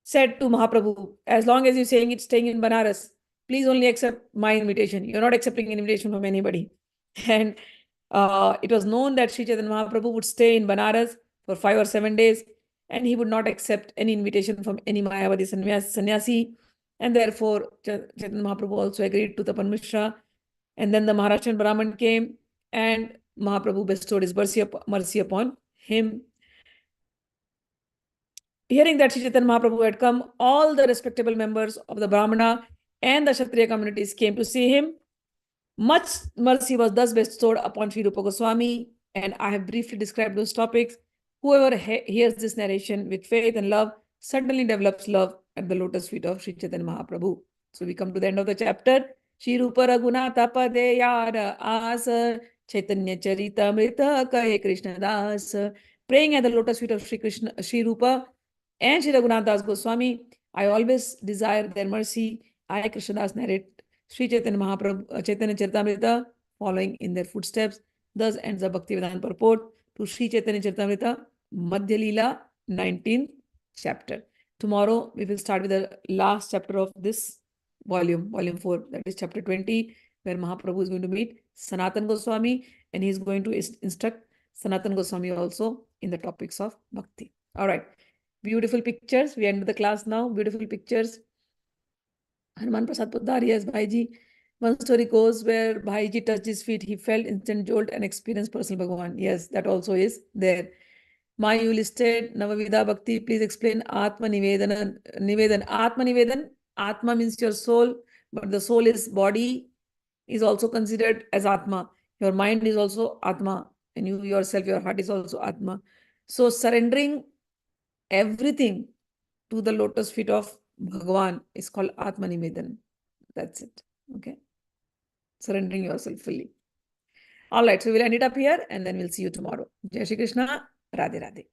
said to Mahaprabhu, as long as you're saying it's staying in Banaras, please only accept my invitation. You're not accepting an invitation from anybody. And it was known that Sri Chaitanya Mahaprabhu would stay in Banaras for 5 or 7 days, and he would not accept any invitation from any Mayavadi sannyasi. And therefore, Chaitanya Mahaprabhu also agreed to Tapan Mishra. And then the Maharashtrian Brahman came, and Mahaprabhu bestowed his mercy upon him. Hearing that Sri Chaitanya Mahaprabhu had come, all the respectable members of the Brahmana and the Kshatriya communities came to see him. Much mercy was thus bestowed upon Sri Rūpa Goswami, and I have briefly described those topics. Whoever hears this narration with faith and love certainly develops love at the lotus feet of Sri Chaitanya Mahaprabhu. So we come to the end of the chapter. Shri Rūpa Raghunatha Pade Yara Asa Chaitanya Charitamrita Kahe Krishnadas. Praying at the lotus feet of Sri Rūpa and Sri Raghunath Goswami, I always desire their mercy. I, Krishnadas, narrate Sri Chaitanya Mahaprabhu, Chaitanya Charitamrita, following in their footsteps. Thus ends the Bhakti Vedanta purport to Sri Chaitanya Charitamrita, Madhya-lila, 19th chapter. Tomorrow, we will start with the last chapter of this volume 4, that is chapter 20, where Mahaprabhu is going to meet Sanatan Goswami, and he is going to instruct Sanatan Goswami also in the topics of Bhakti. All right. Beautiful pictures. We end the class now. Beautiful pictures. Hanuman Prasad Poddar, yes, Bhaiji. One story goes where Bhaiji touched his feet. He felt instant jolt and experienced personal Bhagavan. Yes, that also is there. Ma, you listed Navavidha Bhakti. Please explain Atma Nivedan. Atma Nivedan. Atma means your soul, but the soul is body, is also considered as Atma. Your mind is also Atma, and you yourself, your heart is also Atma. So surrendering everything to the lotus feet of Bhagavan is called Atma Nivedan. That's it. Okay. Surrendering yourself fully. All right. So we'll end it up here, and then we'll see you tomorrow. Jai Shri Krishna. Radhe Radhe.